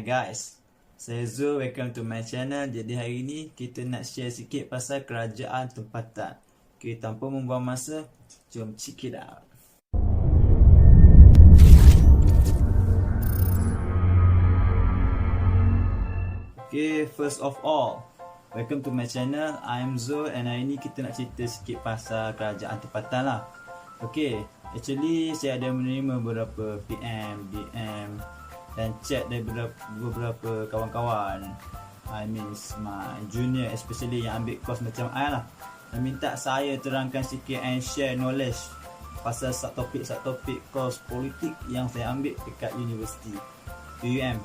Hi guys, saya Zul, welcome to my channel. Jadi hari ni kita nak share sikit pasal kerajaan tempatan. Okay, tanpa membuang masa, jom check it out. Okay, first of all, welcome to my channel. I'm Zul and hari ni kita nak cerita sikit pasal kerajaan tempatan lah. Okay, actually saya ada menerima beberapa PM, DM dan chat dari beberapa kawan-kawan, I mean my junior, especially yang ambil course macam I lah, dan minta saya terangkan sikit and share knowledge pasal subtopik course politik yang saya ambil dekat universiti UUM.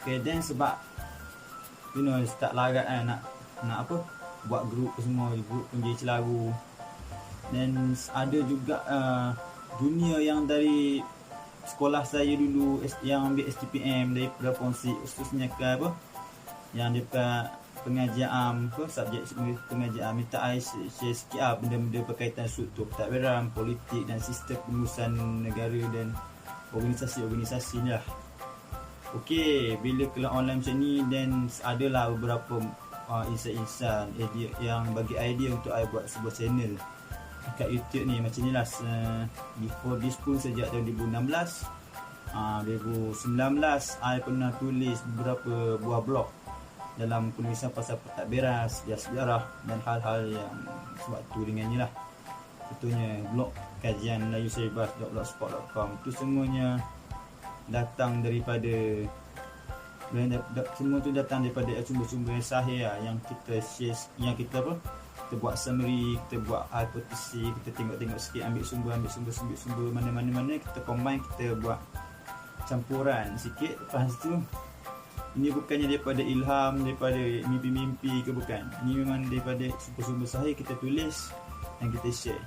Okay, then sebab you know start larat kan, nak apa, buat group semua, group penjaya Celaru, dan ada juga junior yang dari sekolah saya dulu yang ambil STPM daripada Fonsi, khususnya ke apa yang dekat pengajian apa, subjek pengajian, minta I share sikit benda-benda berkaitan struktur pentadbiran, politik dan sistem pengurusan negara dan organisasi-organisasi ni lah. Okey, bila kelas online macam ni, dan adalah beberapa insan-insan yang bagi idea untuk I buat sebuah channel dekat YouTube ni macam ni lah. Before this pun sejak tahun 2016, 2019 I pernah tulis beberapa buah blog dalam penulisan pasal pentadbiran, sejarah dan hal-hal yang sebab tu dengannya lah. Contohnya blog kajian Melayu Seribas.blogspot.com, itu semuanya datang daripada semua tu datang daripada sumber-sumber yang sahih lah, yang kita share, yang kita apa, kita buat summary, kita buat hipotesi, kita tengok-tengok sikit, ambil sumber mana-mana, kita combine, kita buat campuran sikit. Lepas tu ini bukannya daripada ilham, daripada mimpi-mimpi ke, bukan. Ini memang daripada sumber-sumber sahih, kita tulis dan kita share.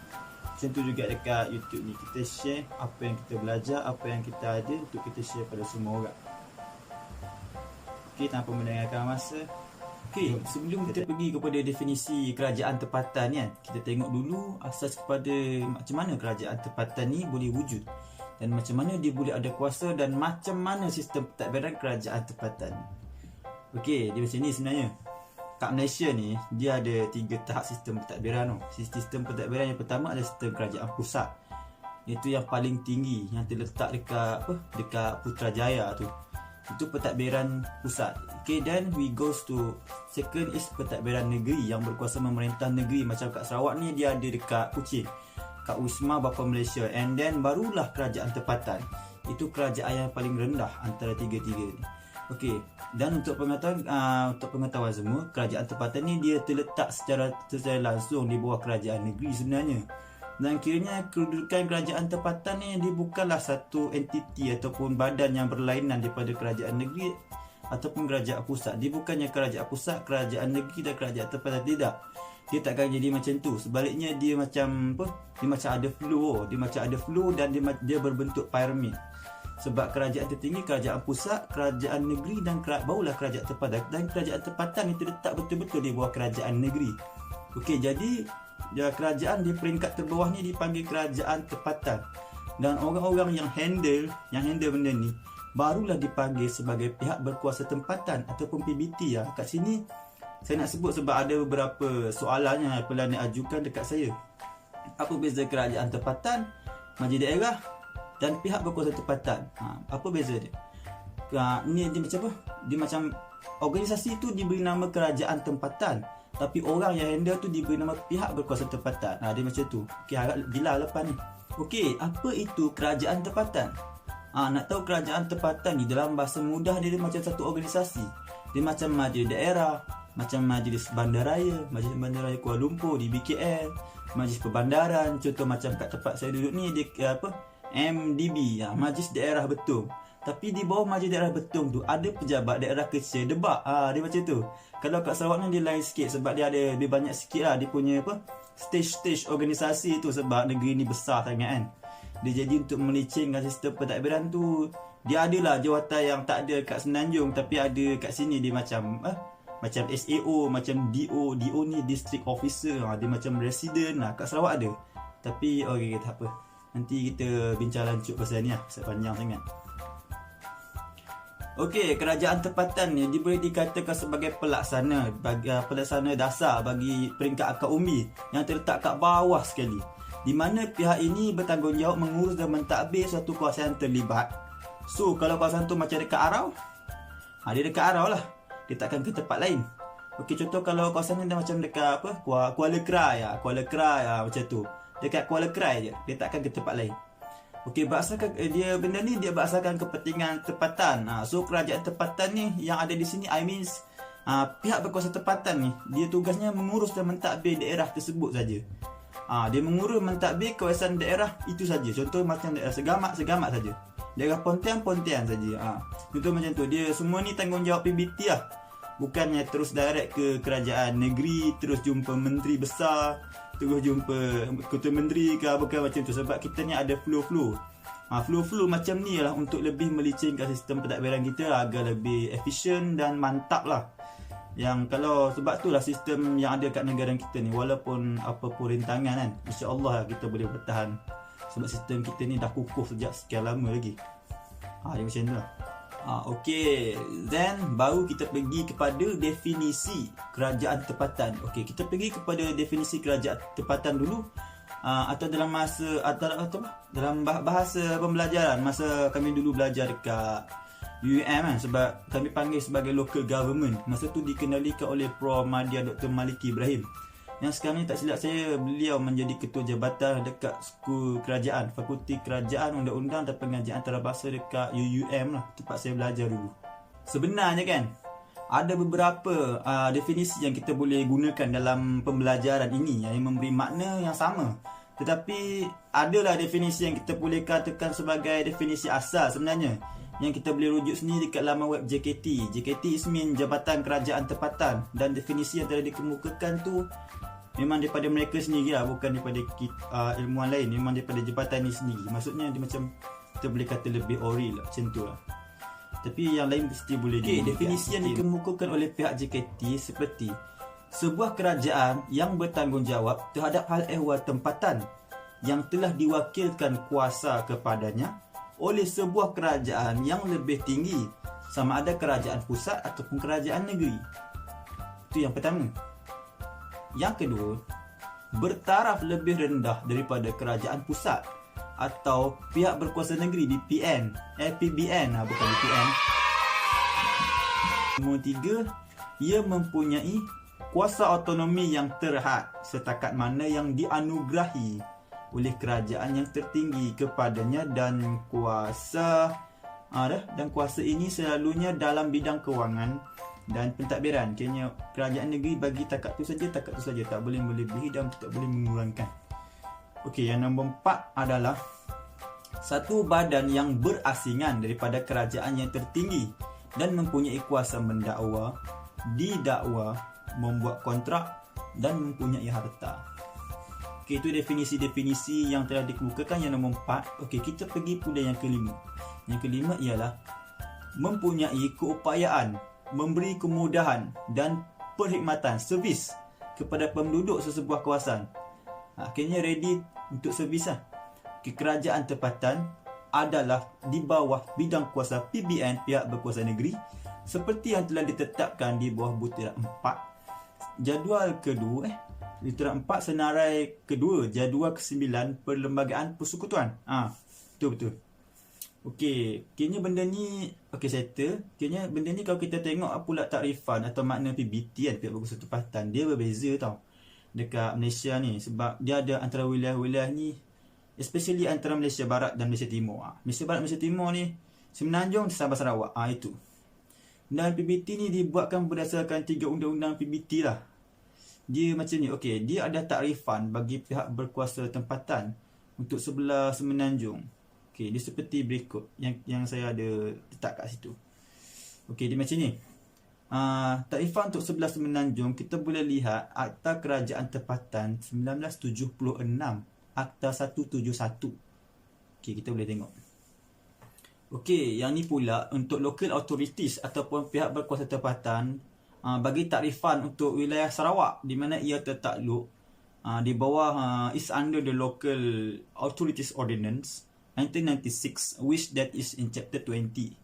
Macam tu juga dekat YouTube ni, kita share apa yang kita belajar, apa yang kita ada untuk kita share pada semua orang. Okey, tanpa mendengarkan masa, okey, sebelum kita pergi kepada definisi kerajaan tempatan kan, kita tengok dulu asas kepada macam mana kerajaan tempatan ni boleh wujud, dan macam mana dia boleh ada kuasa, dan macam mana sistem pentadbiran kerajaan tempatan. Okey, dia macam ni sebenarnya. Kat Malaysia ni, dia ada 3 tahap sistem pentadbiran tu. Sistem pentadbiran yang pertama adalah sistem kerajaan pusat. Itu yang paling tinggi, yang terletak dekat apa? Dekat Putrajaya tu. Itu pentadbiran pusat. Okay, then we goes to second is pentadbiran negeri yang berkuasa memerintah negeri. Macam kat Sarawak ni dia ada dekat Kuching, kat Wisma Bapa Malaysia. And then barulah kerajaan tempatan. Itu kerajaan yang paling rendah antara tiga-tiga ni. Okey, dan untuk pengetahuan semua, kerajaan tempatan ni dia terletak secara langsung di bawah kerajaan negeri sebenarnya. Dan kiranya kedudukan kerajaan tempatan ni dia bukanlah satu entiti ataupun badan yang berlainan daripada kerajaan negeri ataupun kerajaan pusat. Dia bukannya kerajaan pusat, kerajaan negeri dan kerajaan tempatan, tidak. Dia takkan jadi macam tu. Sebaliknya dia macam apa? Dia macam ada flow, dan dia berbentuk piramid. Sebab kerajaan tertinggi, kerajaan pusat, kerajaan negeri dan barulah kerajaan tempatan. Dan kerajaan tempatan itu letak betul-betul di bawah kerajaan negeri. Okey, jadi kerajaan di peringkat terbawah ni dipanggil kerajaan tempatan. Dan orang-orang yang handle benda ni barulah dipanggil sebagai pihak berkuasa tempatan ataupun PBT lah. Kat sini saya nak sebut sebab ada beberapa soalan yang pelanggan ajukan dekat saya. Apa beza kerajaan tempatan, majlis daerah dan pihak berkuasa tempatan? Apa beza dia? Ini dia macam apa? Dia macam organisasi tu diberi nama kerajaan tempatan, tapi orang yang handle tu diberi nama pihak berkuasa tempatan. Dia macam tu. Okey, agak gila lepas ni. Okey, apa itu kerajaan tempatan? Nak tahu kerajaan tempatan ni dalam bahasa mudah, dia macam satu organisasi. Dia macam majlis daerah, macam majlis bandaraya Kuala Lumpur di BKL, majlis perbandaran. Contoh macam kat tempat saya duduk ni, dia apa? MDB, majlis daerah betung. Tapi di bawah majlis daerah betung tu ada pejabat daerah kecil debak. Dia macam tu. Kalau kat Sarawak ni dia lain sikit sebab dia ada lebih banyak sikit lah dia punya apa, stage organisasi tu, sebab negeri ni besar sangat kan. Dia jadi untuk melicingkan sistem pentadbiran tu, dia adalah jawatan yang tak ada kat Semenanjung tapi ada kat sini. Dia macam macam SAO, macam DO ni district officer, dia macam resident lah. Kat Sarawak ada. Tapi okey, tak apa. Nanti kita bincang lanjut pasal ni lah, pasal panjang sangat. Okey, kerajaan tempatan ni dia boleh dikatakan sebagai pelaksana pelaksana dasar bagi peringkat akar umbi yang terletak kat bawah sekali, di mana pihak ini bertanggungjawab mengurus dan mentadbir suatu kawasan yang terlibat. So kalau kawasan tu macam dekat Arau, dia dekat Arau lah, dia takkan ke tempat lain. Okey, contoh kalau kawasan ni dah macam dekat apa, Kuala Krai macam tu, dekat Kuala Krai je, dia takkan ke tempat lain. Okey, berdasarkan dia benda ni dia berdasarkan kepentingan tempatan. So kerajaan tempatan ni yang ada di sini, pihak berkuasa tempatan ni dia tugasnya mengurus dan mentadbir daerah tersebut saja. Dia mengurus mentadbir kawasan daerah itu saja. Contoh macam daerah Segamat saja. Daerah Pontian saja. Contoh macam tu. Dia semua ni tanggungjawab PBT lah. Bukannya terus direct ke kerajaan negeri, terus jumpa menteri besar, terus jumpa ketua menteri ke bukan macam tu. Sebab kita ni ada flow-flow. Flow-flow macam ni lah untuk lebih melicinkan sistem pentadbiran kita agar lebih efisien dan mantap lah. Yang kalau sebab tu lah sistem yang ada kat negara kita ni, walaupun apa pun rintangan kan, insya-Allah kita boleh bertahan. Sebab sistem kita ni dah kukuh sejak sekian lama lagi. Dia macam tu lah. Okey, then baru kita pergi kepada definisi kerajaan tempatan. Okey, kita pergi kepada definisi kerajaan tempatan dulu. Atau dalam dalam bahasa pembelajaran masa kami dulu belajar dekat UUM kan, sebab kami panggil sebagai local government. Masa tu dikendalikan oleh Prof. Madya Dr. Maliki Ibrahim. Yang sekarang ni tak silap saya, beliau menjadi ketua jabatan dekat Skul Kerajaan, Fakulti Kerajaan, Undang-Undang dan Pengajian Antarabangsa dekat UUM lah, tempat saya belajar dulu. Sebenarnya kan, ada beberapa definisi yang kita boleh gunakan dalam pembelajaran ini yang memberi makna yang sama. Tetapi adalah definisi yang kita boleh katakan sebagai definisi asal sebenarnya, yang kita boleh rujuk sendiri dekat laman web JKT. JKT ismin Jabatan Kerajaan Tempatan, dan definisi yang telah dikemukakan tu memang daripada mereka sendiri lah, bukan daripada ilmuwan lain, memang daripada jabatan ni sendiri. Maksudnya dia macam kita boleh kata lebih ori lah, macam tu lah. Tapi yang lain mesti boleh definisi yang dikemukakan oleh pihak JKT seperti sebuah kerajaan yang bertanggungjawab terhadap hal ehwal tempatan yang telah diwakilkan kuasa kepadanya oleh sebuah kerajaan yang lebih tinggi, sama ada kerajaan pusat ataupun kerajaan negeri. Itu yang pertama. Yang kedua, bertaraf lebih rendah daripada kerajaan pusat atau pihak berkuasa negeri PBN, bukan BPN. Nombor tiga, ia mempunyai kuasa autonomi yang terhad setakat mana yang dianugerahi oleh kerajaan yang tertinggi kepadanya, dan kuasa ini selalunya dalam bidang kewangan dan pentadbiran. Kiranya kerajaan negeri bagi takat tu saja, tak boleh melebihi dan tak boleh mengurangkan. Okey, yang nombor 4 adalah satu badan yang berasingan daripada kerajaan yang tertinggi dan mempunyai kuasa mendakwa, didakwa, membuat kontrak dan mempunyai harta. Okey, itu definisi-definisi yang telah dikemukakan yang nombor 4. Okey, kita pergi pada yang kelima. Yang kelima ialah mempunyai keupayaan memberi kemudahan dan perkhidmatan servis kepada penduduk sesebuah kawasan. Akhirnya ready untuk servis lah. Kerajaan tempatan adalah di bawah bidang kuasa PBN, pihak berkuasa negeri, seperti yang telah ditetapkan di bawah butiran 4 jadual kedua butiran 4 senarai kedua jadual ke-9 Perlembagaan Persekutuan. Betul. Okey, kini benda ni settle. Kini benda ni kalau kita tengok pula takrifan atau makna PBT kan, pihak berkuasa tempatan, dia berbeza tau dekat Malaysia ni, sebab dia ada antara wilayah-wilayah ni, especially antara Malaysia Barat dan Malaysia Timur. Malaysia Barat, Malaysia Timur ni, Semenanjung, Sabah Sarawak. Itu. Dan PBT ni dibuatkan berdasarkan 3 undang-undang PBT lah. Dia macam ni. Okey, dia ada takrifan bagi pihak berkuasa tempatan untuk sebelah Semenanjung. Okey, dia seperti berikut yang saya ada letak kat situ. Okey, dia macam ni. Takrifan untuk sebelah Semenanjung, kita boleh lihat Akta Kerajaan Tempatan 1976, Akta 171. Okey, kita boleh tengok. Okey, yang ni pula untuk local authorities ataupun pihak berkuasa tempatan, bagi takrifan untuk wilayah Sarawak di mana ia tertakluk di bawah is under the Local Authorities Ordinance 1996, which that is in chapter 20.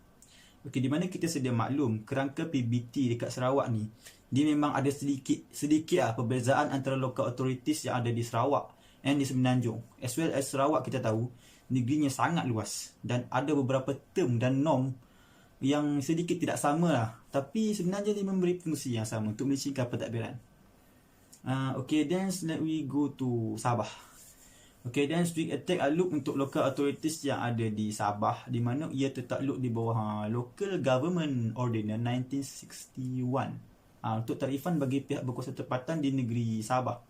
Okey, di mana kita sedia maklum kerangka PBT dekat Sarawak ni, dia memang ada sedikit perbezaan antara local authorities yang ada di Sarawak and di Semenanjung. As well as Sarawak, kita tahu negerinya sangat luas dan ada beberapa term dan norm yang sedikit tidak sama lah. Tapi sebenarnya dia memberi fungsi yang sama untuk melicikkan pentadbiran. Okay, then let we go to Sabah. Okay, then strict attack look untuk local authorities yang ada di Sabah, di mana ia tertakluk di bawah Local Government Ordinance 1961 untuk tarifan bagi pihak berkuasa tempatan di negeri Sabah,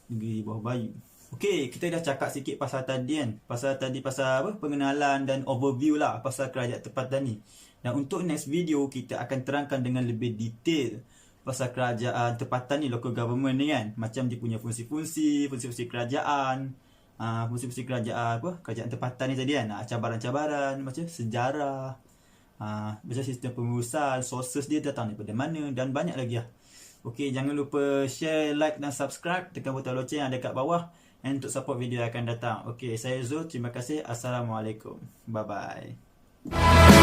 negeri bawah Bayu. Okay, kita dah cakap sikit pasal tadi kan, pasal apa, pengenalan dan overview lah pasal kerajaan tempatan ni. Dan untuk next video kita akan terangkan dengan lebih detail pasal kerajaan tempatan ni, local government ni kan, macam dia punya fungsi-fungsi kerajaan, fungsi-fungsi kerajaan kerajaan tempatan ni tadi kan, cabaran-cabaran, macam sejarah, macam sistem pengurusan, sources dia datang daripada mana, dan banyak lagi lah. Okay, jangan lupa share, like dan subscribe, tekan butang loceng yang ada kat bawah and untuk support video yang akan datang. Okay, saya Zul, terima kasih. Assalamualaikum. Bye bye.